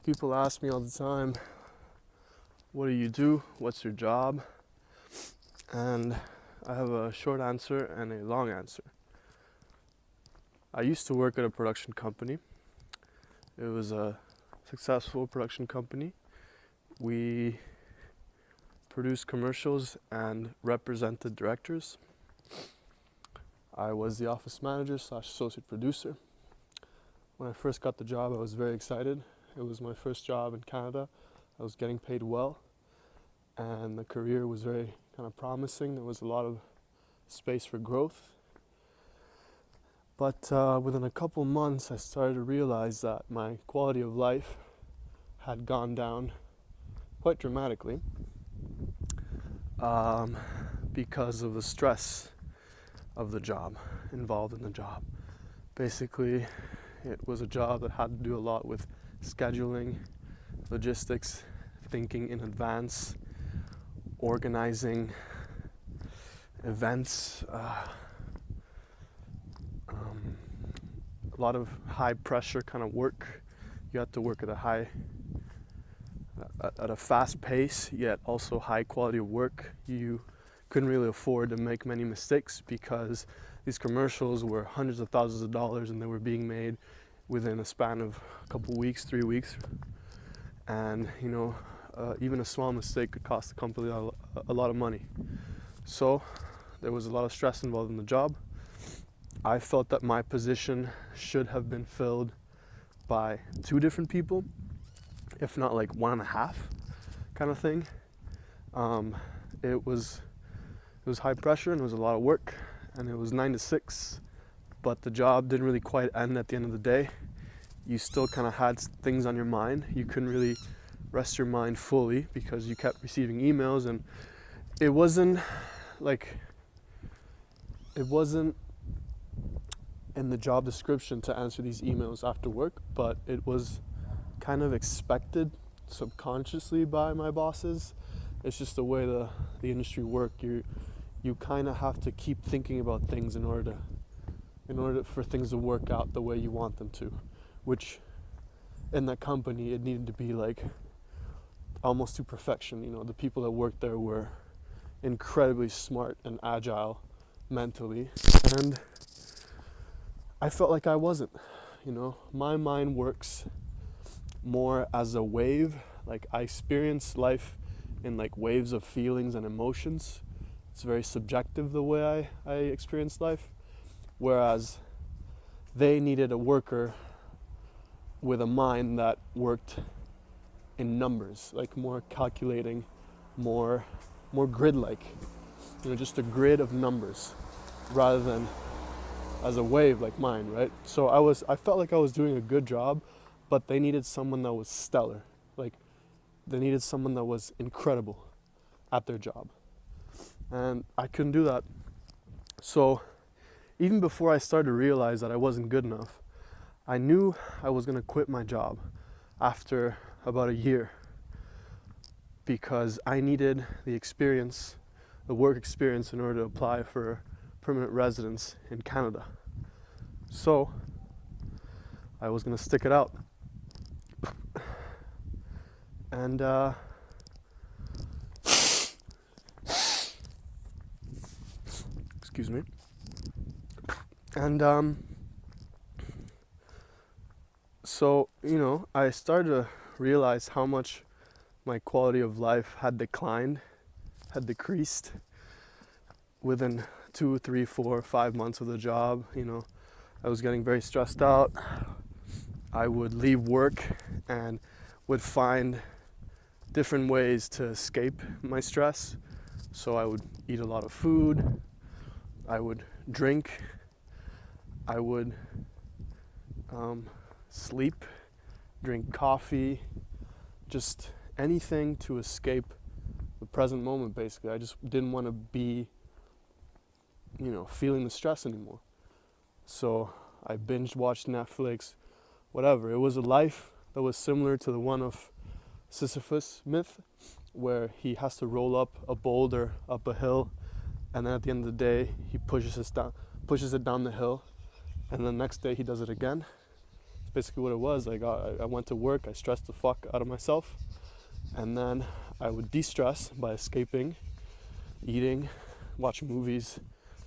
People ask me all the time, what do you do? What's your job? And I have a short answer and a long answer. I used to work at a production company. It was a successful production company. We produced commercials and represented directors. I was the office manager / associate producer. When I first got the job, I was very excited. It was my first job in Canada. I was getting paid well, and the career was very kind of promising. There was a lot of space for growth. But within a couple months, I started to realize that my quality of life had gone down quite dramatically because of the stress of the job, involved in the job. Basically, it was a job that had to do a lot with scheduling, logistics, thinking in advance, organizing events, a lot of high pressure kind of work. You had to work at a fast pace, yet also high quality of work. You couldn't really afford to make many mistakes because these commercials were hundreds of thousands of dollars and they were being made within a span of a couple weeks, 3 weeks. And even a small mistake could cost the company a lot of money. So there was a lot of stress involved in the job. I felt that my position should have been filled by 2 different people, if not like 1.5 kind of thing. It was high pressure and it was a lot of work, and it was 9 to 6, but the job didn't really quite end at the end of the day. You still kind of had things on your mind. You couldn't really rest your mind fully because you kept receiving emails, and it wasn't in the job description to answer these emails after work, but it was kind of expected subconsciously by my bosses. It's just the way the industry works. You kind of have to keep thinking about things in order for things to work out the way you want them to, which in that company it needed to be like almost to perfection. The people that worked there were incredibly smart and agile mentally, and I felt like I wasn't. My mind works more as a wave. Like, I experience life in like waves of feelings and emotions. It's very subjective the way I experience life, whereas they needed a worker with a mind that worked in numbers, like more calculating, more grid-like, just a grid of numbers rather than as a wave like mine, right? So I felt like I was doing a good job, but they needed someone that was stellar. Like, they needed someone that was incredible at their job. And I couldn't do that. So even before I started to realize that I wasn't good enough, I knew I was going to quit my job after about a year because I needed the experience, the work experience, in order to apply for permanent residence in Canada. So I was going to stick it out. And excuse me. And so I started to realize how much my quality of life had decreased within 2, 3, 4, 5 months of the job. I was getting very stressed out. I would leave work and would find different ways to escape my stress. So I would eat a lot of food, I would drink, I would sleep, drink coffee, just anything to escape the present moment, basically. I just didn't want to be, feeling the stress anymore. So I binge watched Netflix, whatever. It was a life that was similar to the one of Sisyphus myth, where he has to roll up a boulder up a hill, and then at the end of the day he pushes it down the hill, and the next day he does it again. basically what it was. Like I went to work, I stressed the fuck out of myself, and then I would de-stress by escaping, eating, watching movies,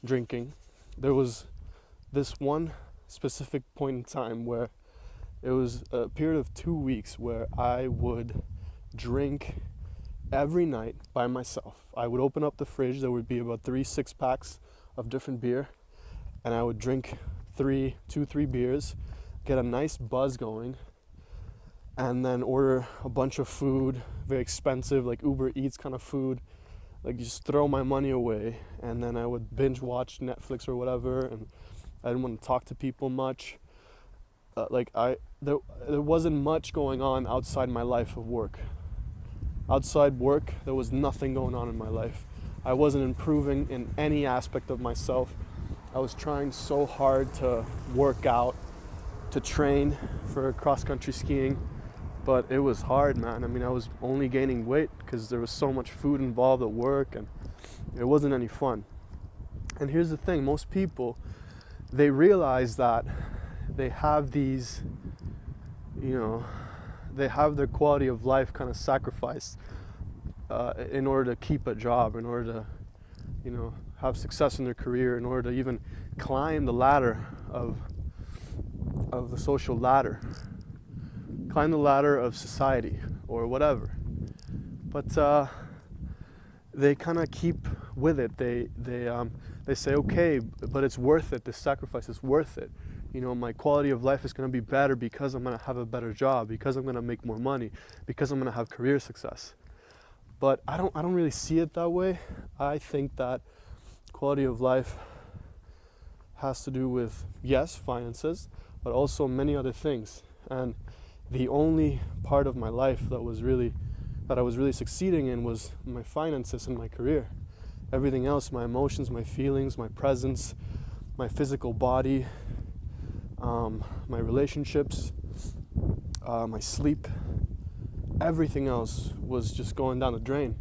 drinking. There was this one specific point in time where it was a period of 2 weeks where I would drink every night by myself. I would open up the fridge, there would be about 3 6-packs of different beer, and I would drink 3 beers, get a nice buzz going, and then order a bunch of food, very expensive, like Uber Eats kind of food, like just throw my money away. And then I would binge watch Netflix or whatever, and I didn't want to talk to people much. There wasn't much going on outside my life of work. Outside work, there was nothing going on in my life. I wasn't improving in any aspect of myself. I was trying so hard to work out, to train for cross-country skiing, but it was hard, man. I mean, I was only gaining weight because there was so much food involved at work, and it wasn't any fun. And here's the thing, most people, they realize that they have these, they have their quality of life kind of sacrificed in order to keep a job, in order to, have success in their career, in order to even climb the ladder of the social ladder, climb the ladder of society or whatever. But they kind of keep with it. They say, okay, but it's worth it. This sacrifice is worth it. My quality of life is going to be better because I'm going to have a better job, because I'm going to make more money, because I'm going to have career success. But I don't really see it that way. I think that quality of life has to do with, yes, finances, but also many other things. And the only part of my life that I was really succeeding in was my finances and my career. Everything else, my emotions, my feelings, my presence, my physical body, my relationships, my sleep, everything else was just going down the drain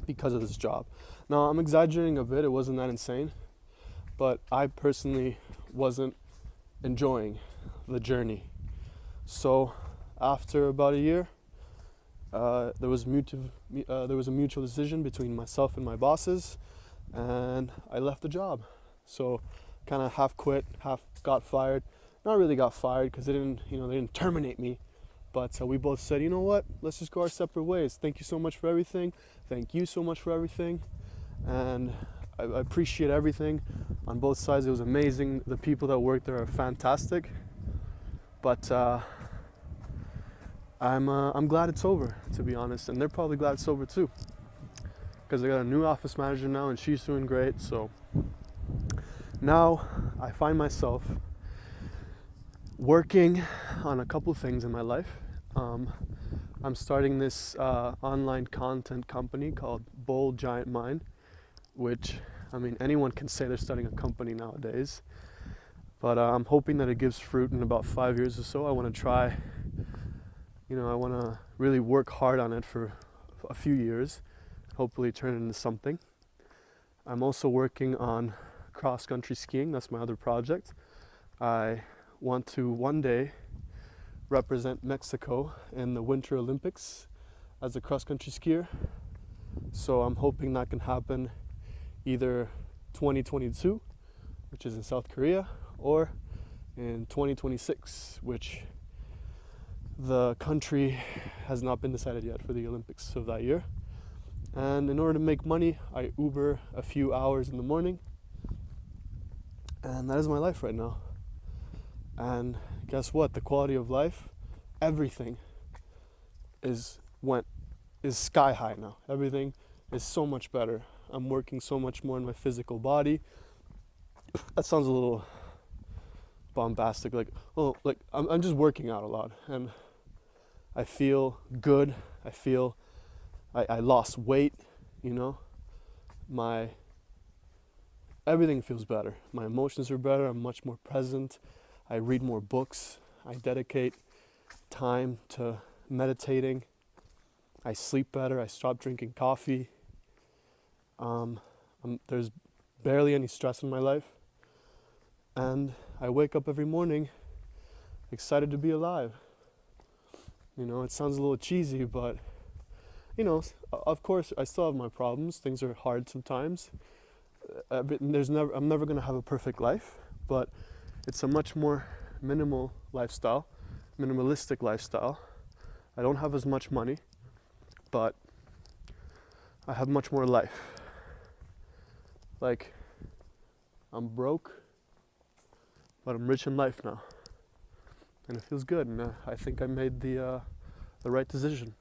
because of this job. Now, I'm exaggerating a bit, it wasn't that insane, but I personally wasn't enjoying the journey. So after about a year, there was a mutual decision between myself and my bosses, and I left the job. So kind of half quit, half got fired. Not really got fired because they didn't terminate me, but we both said, you know what, let's just go our separate ways. Thank you so much for everything. Thank you so much for everything. And I appreciate everything on both sides. It was amazing. The people that work there are fantastic. But I'm glad it's over, to be honest, and they're probably glad it's over too, because I got a new office manager now, and she's doing great. So now I find myself working on a couple things in my life. I'm starting this online content company called Bold Giant Mind, which, I mean, anyone can say they're starting a company nowadays, but I'm hoping that it gives fruit in about 5 years or so. I want to try, I want to really work hard on it for a few years, hopefully turn it into something. I'm also working on cross-country skiing. That's my other project. I want to one day represent Mexico in the Winter Olympics as a cross-country skier. So I'm hoping that can happen either 2022, which is in South Korea, or in 2026, which the country has not been decided yet for the Olympics of that year. And in order to make money, I Uber a few hours in the morning, and that is my life right now. And guess what? The quality of life, everything is sky high now. Everything is so much better. I'm working so much more in my physical body. That sounds a little bombastic, I'm just working out a lot, and I feel good. I lost weight, everything feels better. My emotions are better. I'm much more present. I read more books. I dedicate time to meditating. I sleep better. I stop drinking coffee. There's barely any stress in my life. And I wake up every morning excited to be alive. You know, it sounds a little cheesy, but you know, of course, I still have my problems. Things are hard sometimes. I'm never gonna have a perfect life, but it's a much more minimalistic lifestyle. I don't have as much money, but I have much more life. Like, I'm broke, but I'm rich in life now, and it feels good. And I think I made the right decision.